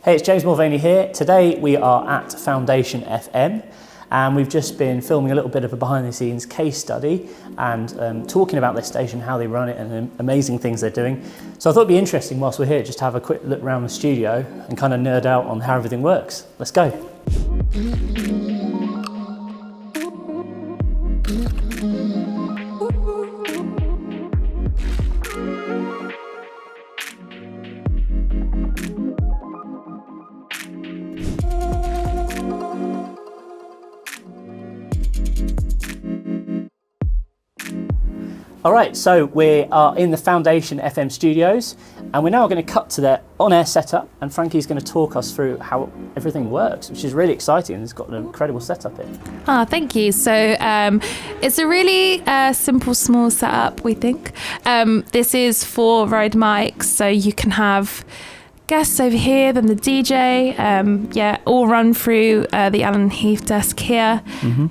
Hey, it's James Mulvaney here. Today we are at Foundation FM and we've just been filming a little bit of a behind the scenes case study and talking about this station, how they run it and the amazing things they're doing. So I thought it'd be interesting whilst we're here just to have a quick look around the studio and kind of nerd out on how everything works. Let's go. All right, so we are in the Foundation FM studios and we're now going to cut to their on-air setup and Frankie's going to talk us through how everything works, which is really exciting and it's got an incredible setup here. Thank you. So it's a really simple, small setup, we think. This is 4 Rode mics, so you can have guests over here, then the DJ, all run through the Alan Heath desk here.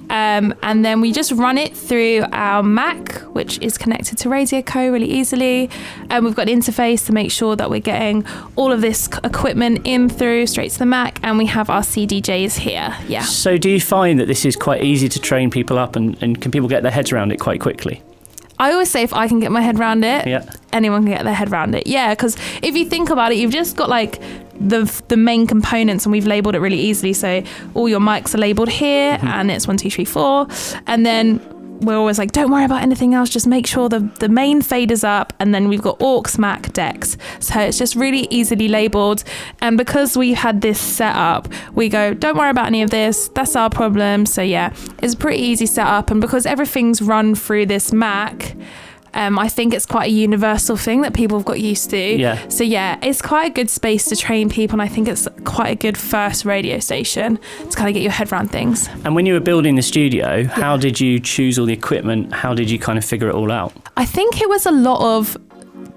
And then we just run it through our Mac, which is connected to Radio Co really easily. We've got an interface to make sure that we're getting all of this equipment in through straight to the Mac, and we have our CDJs here. Yeah. So do you find that this is quite easy to train people up and can people get their heads around it quite quickly? I always say if I can get my head around it, anyone can get their head around it. Yeah, because if you think about it, you've just got like the main components and we've labelled it really easily. So all your mics are labelled here and it's 1, 2, 3, 4. And then we're always like, don't worry about anything else, just make sure the main fader's up, and then we've got aux, Mac, decks. So it's just really easily labelled. And because we had this set up, we go, don't worry about any of this, that's our problem. So yeah, it's a pretty easy setup. And because everything's run through this Mac, I think it's quite a universal thing that people have got used to. Yeah. So yeah, it's quite a good space to train people, and I think it's quite a good first radio station to kind of get your head around things. And when you were building the studio, how did you choose all the equipment? How did you kind of figure it all out? I think it was a lot of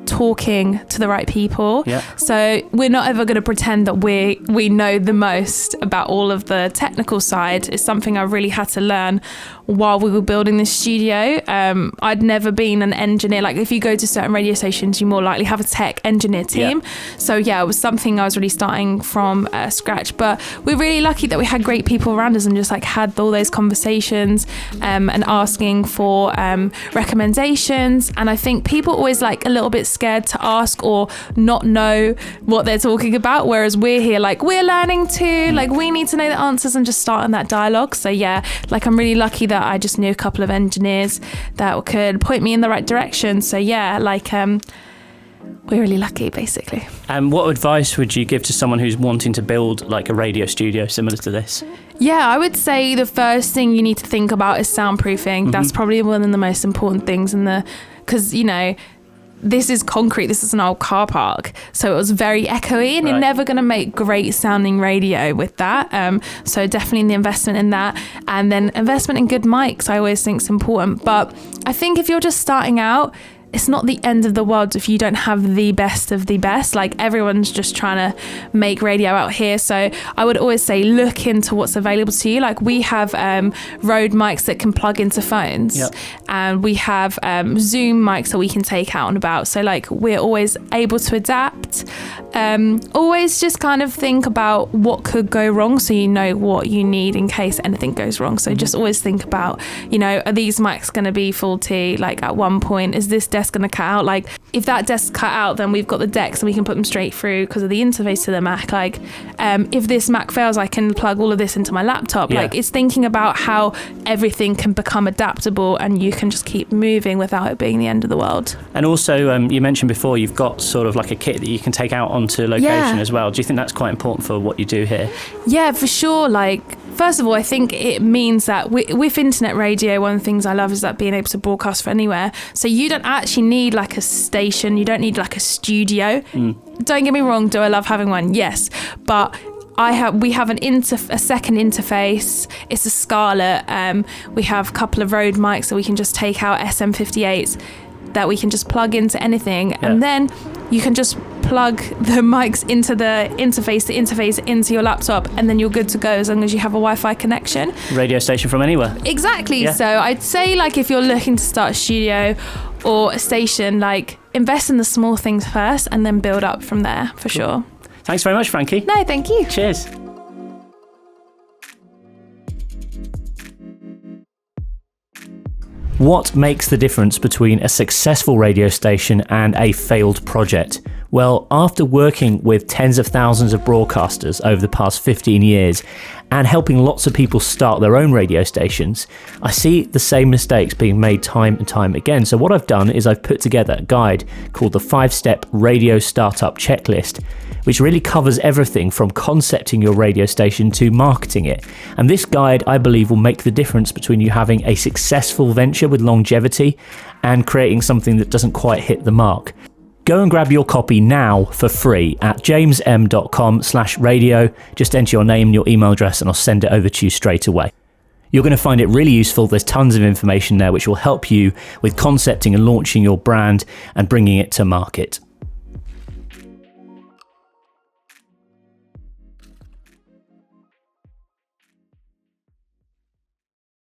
talking to the right people. Yeah. So we're not ever going to pretend that we know the most about all of the technical side. It's something I really had to learn while we were building this studio. I'd never been an engineer. Like if you go to certain radio stations, you more likely have a tech engineer team. Yeah. So yeah, it was something I was really starting from scratch. But we're really lucky that we had great people around us and just like had all those conversations and asking for recommendations. And I think people always like a little bit scared to ask or not know what they're talking about, whereas we're here like we're learning too, like we need to know the answers and just starting that dialogue. So yeah, like I'm really lucky that I just knew a couple of engineers that could point me in the right direction. So yeah, like we're really lucky basically. And what advice would you give to someone who's wanting to build like a radio studio similar to this? Yeah, I would say the first thing you need to think about is soundproofing. That's probably one of the most important things because you know, this is concrete, this is an old car park, so it was very echoey and you're never going to make great sounding radio with that. So definitely the investment in that, and then investment in good mics I always think is important. But I think if you're just starting out, it's not the end of the world if you don't have the best of the best. Like everyone's just trying to make radio out here. So I would always say look into what's available to you. Like we have Rode mics that can plug into phones, and we have Zoom mics that we can take out and about. So like we're always able to adapt. Always just kind of think about what could go wrong so you know what you need in case anything goes wrong. So just always think about, you know, are these mics going to be faulty? Like at one point, is this desk going to cut out? Like if that desk cut out, then we've got the decks and we can put them straight through because of the interface to the Mac. Like if this Mac fails, I can plug all of this into my laptop. Like it's thinking about how everything can become adaptable and you can just keep moving without it being the end of the world. And also you mentioned before you've got sort of like a kit that you can take out onto location as well. Do you think that's quite important for what you do here? Yeah, for sure. Like first of all, I think it means that with internet radio, one of the things I love is that being able to broadcast from anywhere. So you don't actually need like a station, you don't need like a studio. Don't get me wrong, do I love having one? Yes, but we have a second interface. It's a Scarlett. We have a couple of Rode mics that we can just take out, SM58s that we can just plug into anything, and then you can just plug the mics into the interface into your laptop, and then you're good to go as long as you have a Wi-Fi connection. Radio station from anywhere. Exactly. Yeah. So I'd say like if you're looking to start a studio or a station, like invest in the small things first and then build up from there for sure. Thanks very much, Frankie. No, thank you. Cheers. What makes the difference between a successful radio station and a failed project? Well, after working with tens of thousands of broadcasters over the past 15 years and helping lots of people start their own radio stations, I see the same mistakes being made time and time again. So what I've done is I've put together a guide called the 5-Step Radio Startup Checklist, which really covers everything from concepting your radio station to marketing it. And this guide, I believe, will make the difference between you having a successful venture with longevity and creating something that doesn't quite hit the mark. Go and grab your copy now for free at jamesm.com/radio. Just enter your name and your email address and I'll send it over to you straight away. You're going to find it really useful. There's tons of information there which will help you with concepting and launching your brand and bringing it to market.